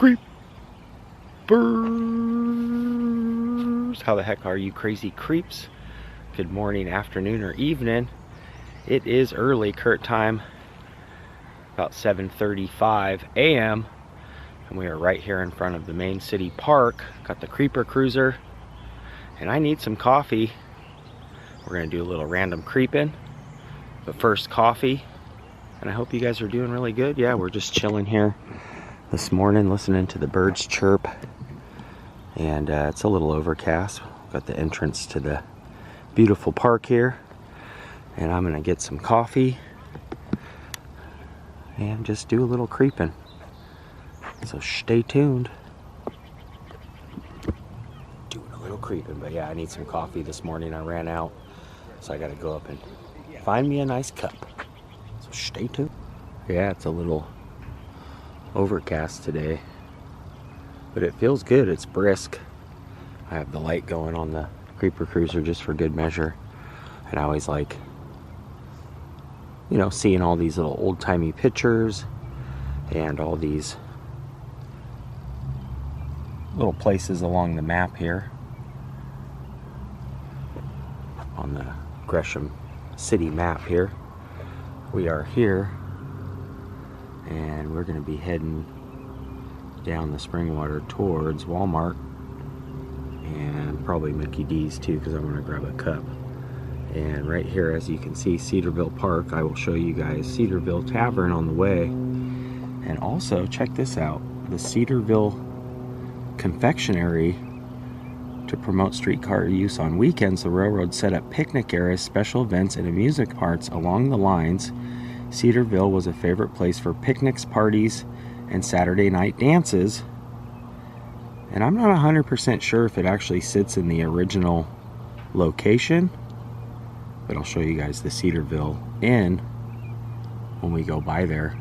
Kreepers! How the heck are you crazy creeps? Good morning, afternoon, or evening. It is early, Kurt time, about 7:35 a.m. and we are right here in front of the main city park. Got the Kreeper cruiser, and I need some coffee. We're gonna do a little random creeping, but first coffee. And I hope you guys are doing really good. Yeah, we're just chilling here this morning, listening to the birds chirp, and it's a little overcast. Got the entrance to the beautiful park here, and I'm gonna get some coffee and just do a little creeping. So stay tuned. Doing a little creeping, but yeah, I need some coffee this morning. I ran out, so I gotta go up and find me a nice cup. So stay tuned. Yeah, it's a little overcast today, but it feels good. It's brisk. I have the light going on the Kreeper cruiser just for good measure, and I always like, you know, seeing all these little old-timey pictures and all these little places along the map here on the Gresham City map here. We are here, and we're going to be heading down the Springwater towards Walmart and probably Mickey D's too, because I'm going to grab a cup. And right here, as you can see, Cedarville Park. I will show you guys Cedarville Tavern on the way. And also, check this out, the Cedarville Confectionery. To promote streetcar use on weekends, the railroad set up picnic areas, special events, and amusement parks along the lines. Cedarville was a favorite place for picnics, parties, and Saturday night dances. And I'm not 100% sure if it actually sits in the original location, but I'll show you guys the Cedarville Inn when we go by there.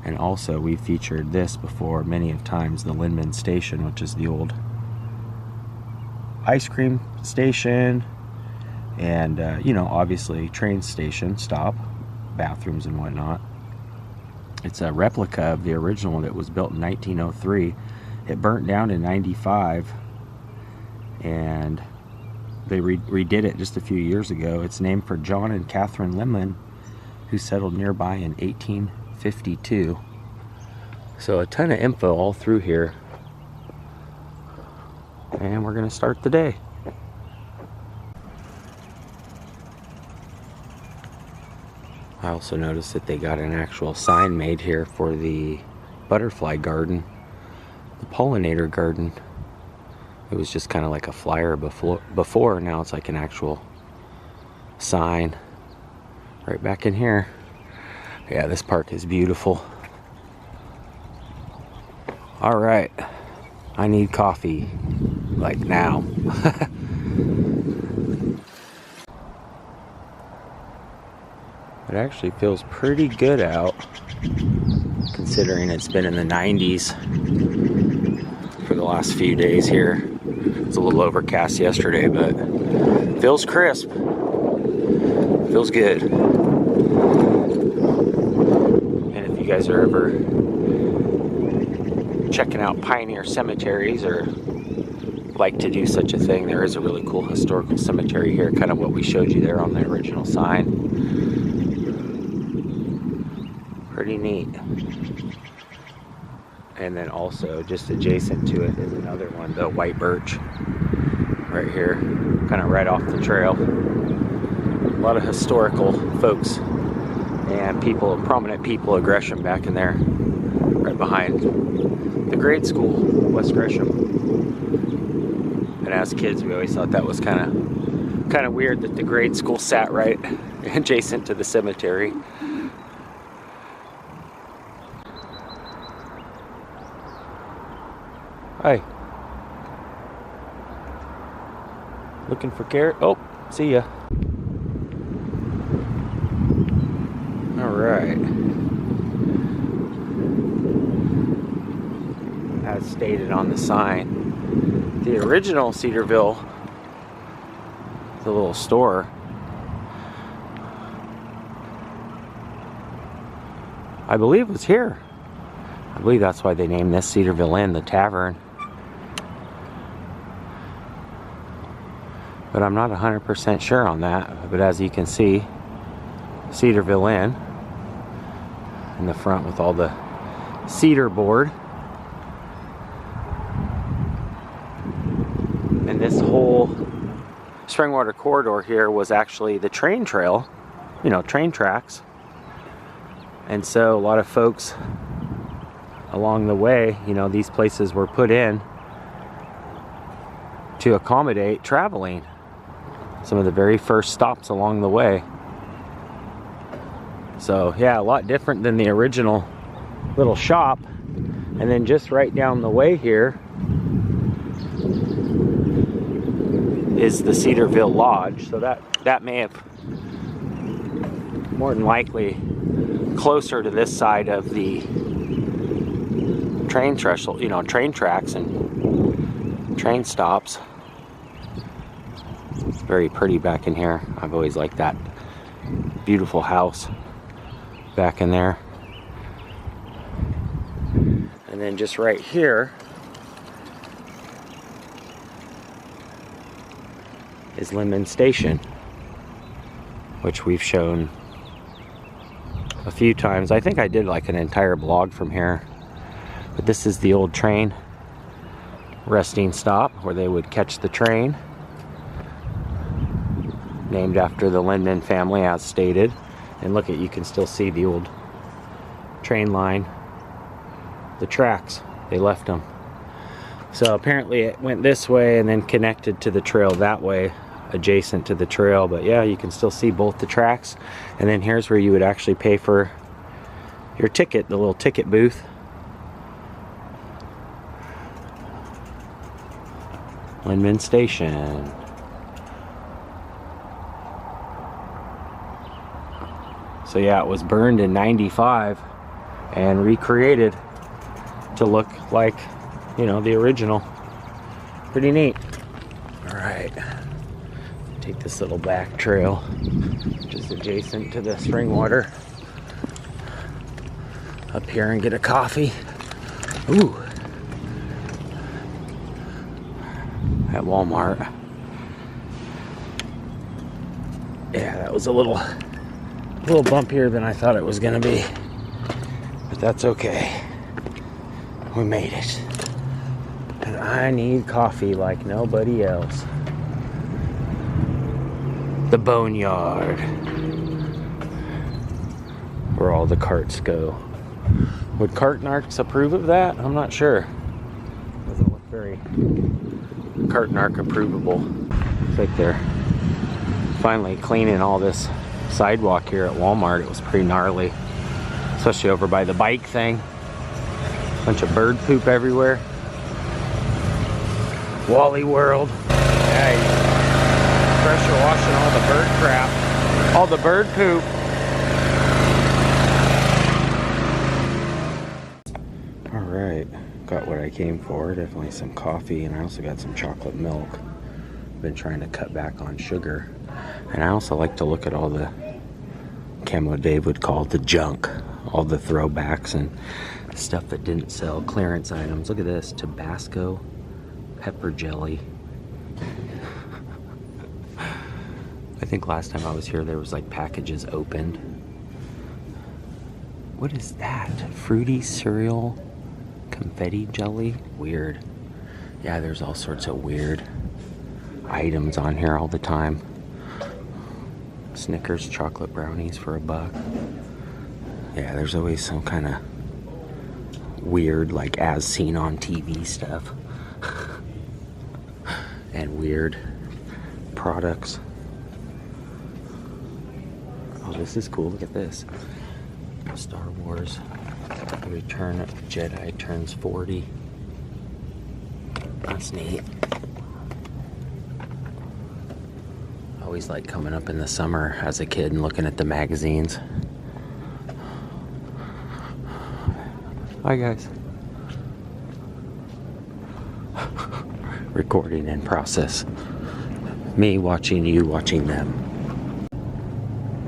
And also, we featured this before many of times, the Lindman Station, which is the old ice cream station, and you know, obviously train station, stop, bathrooms and whatnot. It's a replica of the original that was built in 1903. It burnt down in 95, and they redid it just a few years ago. It's named for John and Catherine Lindman, who settled nearby in 1852. So a ton of info all through here, and we're gonna start the day. I also noticed that they got an actual sign made here for the butterfly garden, the pollinator garden. It was just kind of like a flyer before. Now it's like an actual sign right back in here. Yeah, this park is beautiful. All right, I need coffee, like now. It actually feels pretty good out, considering it's been in the 90s for the last few days here. It's a little overcast yesterday, but it feels crisp. Feels good. And if you guys are ever checking out pioneer cemeteries or like to do such a thing, there is a really cool historical cemetery here, kind of what we showed you there on the original sign. Pretty neat. And then also just adjacent to it is another one, the white birch, right here, kind of right off the trail. A lot of historical folks and people, prominent people of Gresham back in there, right behind the grade school, West Gresham. And as kids, we always thought that was kind of weird that the grade school sat right adjacent to the cemetery. Hi. Looking for carrot? Oh, see ya. All right. As stated on the sign, the original Cedarville, the little store, I believe was here. I believe that's why they named this Cedarville Inn, the tavern. But I'm not 100% sure on that. But as you can see, Cedarville Inn in the front with all the cedar board. And this whole Springwater corridor here was actually the train trail, you know, train tracks. And so a lot of folks along the way, you know, these places were put in to accommodate traveling. Some of the very first stops along the way. So yeah, a lot different than the original little shop. And then just right down the way here is the Cedarville Lodge. So that may have more than likely closer to this side of the train threshold, you know, train tracks and train stops. It's very pretty back in here. I've always liked that beautiful house back in there. And then just right here is Linden Station, which we've shown a few times. I think I did like an entire blog from here. But this is the old train resting stop where they would catch the train, named after the Linden family as stated. And look, you can still see the old train line, the tracks, they left them. So apparently it went this way and then connected to the trail that way, adjacent to the trail. But yeah, you can still see both the tracks. And then here's where you would actually pay for your ticket, the little ticket booth. Linden Station. So yeah, it was burned in '95 and recreated to look like, you know, the original. Pretty neat. All right, take this little back trail, just adjacent to the spring water, up here and get a coffee. Ooh. At Walmart. Yeah, that was a little bumpier than I thought it was gonna be, but that's okay. We made it. And I need coffee like nobody else. The Boneyard, where all the carts go. Would cart narcs approve of that? I'm not sure. Doesn't look very cart narc approvable. It's like they're finally cleaning all this sidewalk here at Walmart. It was pretty gnarly, especially over by the bike thing. Bunch of bird poop everywhere. Wally World. Yeah, he's pressure washing all the bird crap, all the bird poop. All right, got what I came for. Definitely some coffee, and I also got some chocolate milk. Been trying to cut back on sugar. And I also like to look at all the, Camo Dave would call it the junk, all the throwbacks and stuff that didn't sell, clearance items. Look at this, Tabasco pepper jelly. I think last time I was here there was like packages opened. What is that? Fruity cereal confetti jelly? Weird. Yeah, there's all sorts of weird items on here all the time. Snickers chocolate brownies for $1. Yeah, there's always some kind of weird, like as seen on TV stuff. And weird products. Oh, this is cool. Look at this. Star Wars. The Return of the Jedi turns 40. That's neat. Always like coming up in the summer as a kid and looking at the magazines. Hi guys. Recording in process. Me watching you watching them.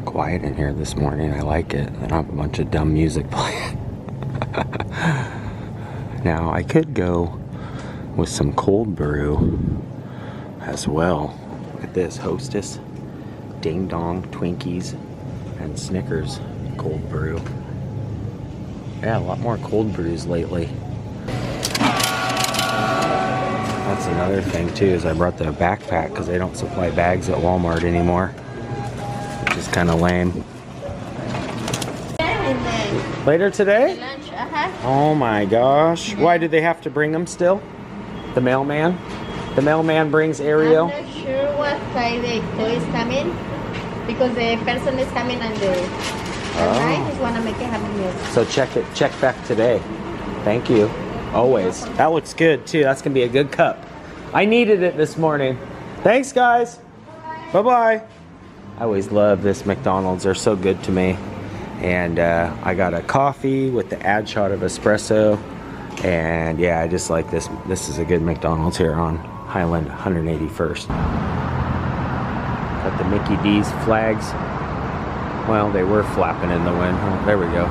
Quiet in here this morning. I like it. I don't have a bunch of dumb music playing. Now I could go with some cold brew as well. Look at this, Hostess, Ding Dong, Twinkies, and Snickers cold brew. Yeah, a lot more cold brews lately. That's another thing too, is I brought the backpack because they don't supply bags at Walmart anymore, which is kind of lame. Later today? Oh my gosh. Why do they have to bring them still? The mailman? The mailman brings Ariel? I'm not sure what time the toy is coming, because the person is coming on the night. Just want to make a happy meal. So check back today. Thank you. Always. That looks good too. That's gonna be a good cup. I needed it this morning. Thanks guys. Bye-bye. I always love this McDonald's. They're so good to me. And I got a coffee with the add shot of espresso. And yeah, I just like this. This is a good McDonald's here on Highland 181st. Got the Mickey D's flags. Well, they were flapping in the wind. Oh, there we go.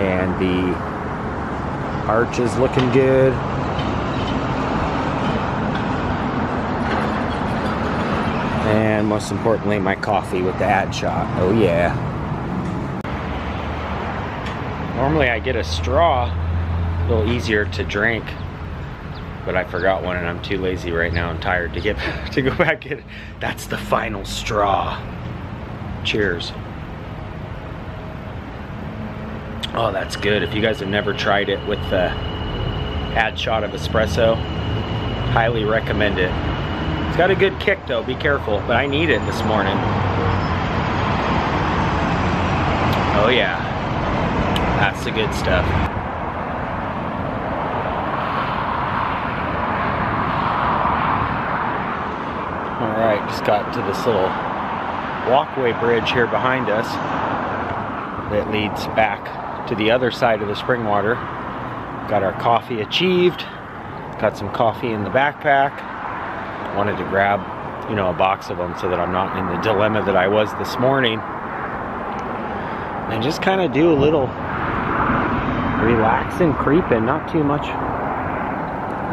And the arch is looking good. And most importantly, my coffee with the ad shot. Oh yeah. Normally I get a straw, a little easier to drink, but I forgot one and I'm too lazy right now. I'm tired to go back in. That's the final straw. Cheers. Oh, that's good. If you guys have never tried it with the add shot of espresso, highly recommend it. It's got a good kick though, be careful, but I need it this morning. Oh yeah, that's the good stuff. All right, just got to this little walkway bridge here behind us that leads back to the other side of the spring water. Got our coffee achieved. Got some coffee in the backpack. Wanted to grab, you know, a box of them so that I'm not in the dilemma that I was this morning. And just kind of do a little relaxing creeping, not too much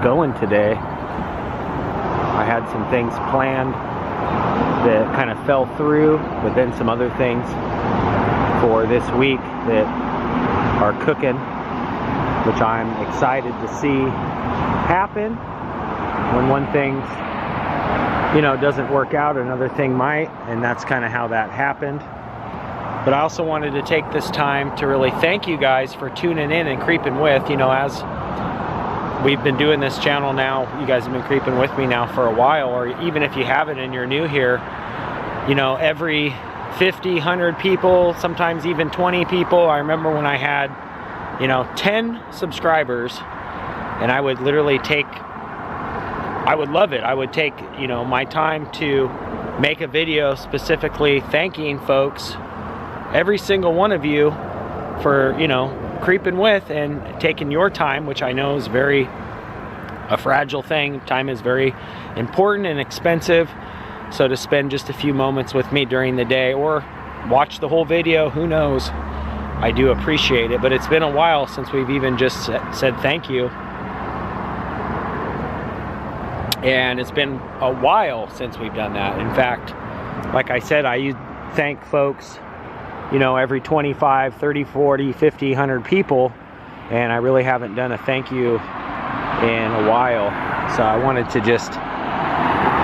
going today. I had some things planned that kind of fell through, but then some other things for this week that are cooking, which I'm excited to see happen. When one thing, you know, doesn't work out, another thing might, and that's kind of how that happened. But I also wanted to take this time to really thank you guys for tuning in and creeping with. You know, as we've been doing this channel now, you guys have been creeping with me now for a while, or even if you haven't and you're new here, you know, every 50, 100 people, sometimes even 20 people. I remember when I had, you know, 10 subscribers, and I would literally I would love it. I would take, you know, my time to make a video specifically thanking folks, every single one of you, for, you know, creeping with and taking your time, which I know is a fragile thing. Time is very important and expensive. So to spend just a few moments with me during the day or watch the whole video, who knows, I do appreciate it. But it's been a while since we've even just said thank you. And it's been a while since we've done that. In fact, like I said, I thank folks, you know, every 25, 30, 40, 50, 100 people, and I really haven't done a thank you in a while. So I wanted to just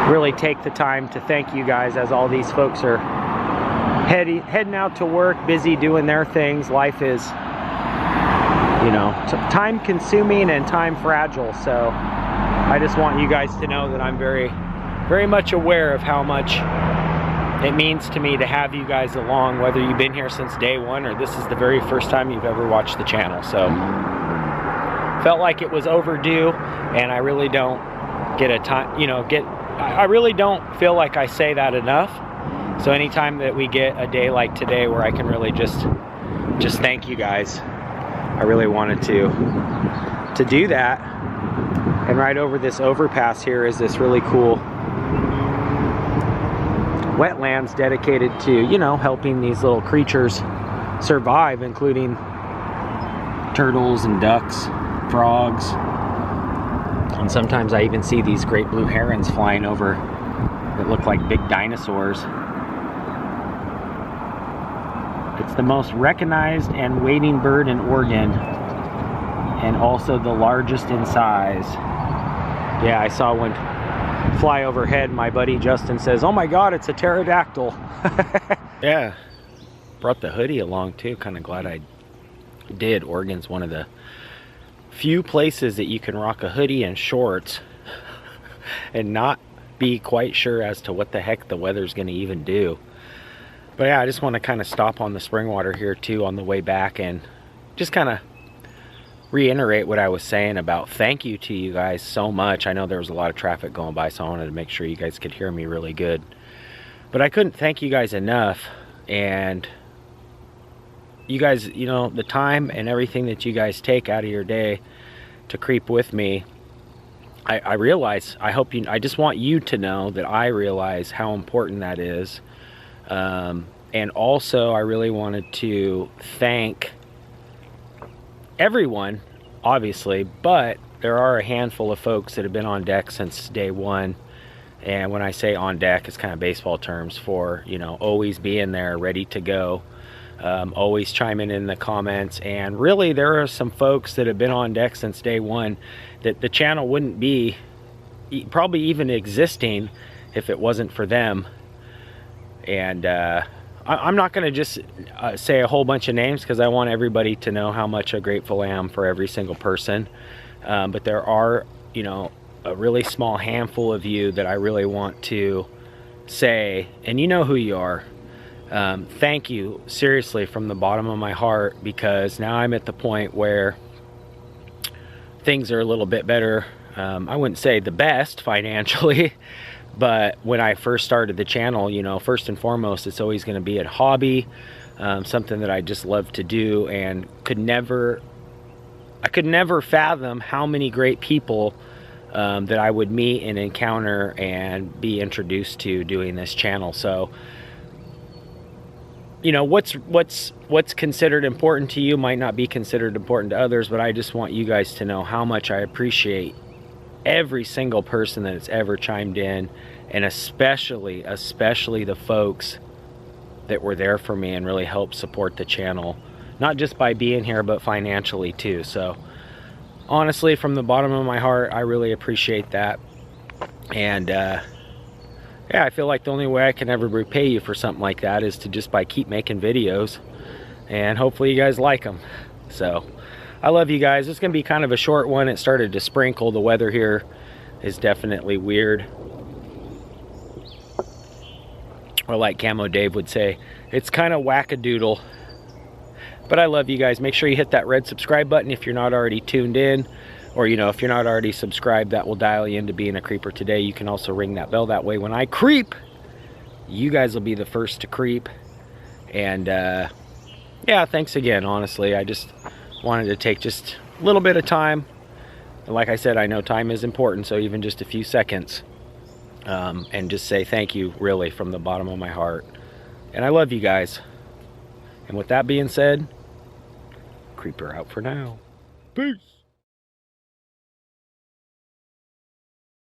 really take the time to thank you guys, as all these folks are heading out to work, busy doing their things. Life is, you know, time consuming and time fragile. So I just want you guys to know that I'm very, very much aware of how much it means to me to have you guys along, whether you've been here since day one or this is the very first time you've ever watched the channel. So felt like it was overdue, and I really don't get a time, you know, I really don't feel like I say that enough. So anytime that we get a day like today where I can really just thank you guys, I really wanted to do that. And right over this overpass here is this really cool wetlands dedicated to, you know, helping these little creatures survive, including turtles and ducks, frogs, and sometimes I even see these great blue herons flying over that look like big dinosaurs. It's the most recognized and wading bird in Oregon, and also the largest in size. Yeah, I saw one fly overhead. My buddy Justin says, "Oh my God, it's a pterodactyl." Yeah, brought the hoodie along too. Kind of glad I did. Oregon's one of the few places that you can rock a hoodie and shorts and not be quite sure as to what the heck the weather's going to even do. But yeah, I just want to kind of stop on the spring water here too on the way back and just kind of reiterate what I was saying about thank you to you guys so much. I know there was a lot of traffic going by, so I wanted to make sure you guys could hear me really good. But I couldn't thank you guys enough. And you guys, you know, the time and everything that you guys take out of your day to creep with me, I realize, I just want you to know that I realize how important that is. And also I really wanted to thank everyone, obviously, but there are a handful of folks that have been on deck since day one. And when I say on deck, it's kind of baseball terms for, you know, always being there, ready to go, always chiming in the comments. And really, there are some folks that have been on deck since day one that the channel wouldn't be probably even existing if it wasn't for them. And I'm not going to just say a whole bunch of names, because I want everybody to know how much grateful I am for every single person. But there are, you know, a really small handful of you that I really want to say, and you know who you are. Thank you, seriously, from the bottom of my heart, because now I'm at the point where things are a little bit better. I wouldn't say the best financially, but when I first started the channel, you know, first and foremost, it's always going to be a hobby, something that I just love to do, and I could never fathom how many great people that I would meet and encounter and be introduced to doing this channel. So, you know, what's considered important to you might not be considered important to others, but I just want you guys to know how much I appreciate every single person that has ever chimed in, and especially the folks that were there for me and really helped support the channel, not just by being here, but financially too. So honestly, from the bottom of my heart, I really appreciate that. And yeah, I feel like the only way I can ever repay you for something like that is to just by keep making videos, and hopefully you guys like them. So I love you guys. It's gonna be kind of a short one. It started to sprinkle. The weather here is definitely weird, or like Camo Dave would say, it's kind of wackadoodle. But I love you guys. Make sure you hit that red subscribe button if you're not already tuned in, or, you know, if you're not already subscribed, that will dial you into being a creeper today. You can also ring that bell. That way when I creep, you guys will be the first to creep. And yeah, thanks again. Honestly, I just wanted to take just a little bit of time. And like I said, I know time is important, so even just a few seconds, and just say thank you, really, from the bottom of my heart. And I love you guys. And with that being said, Creeper out for now. Peace.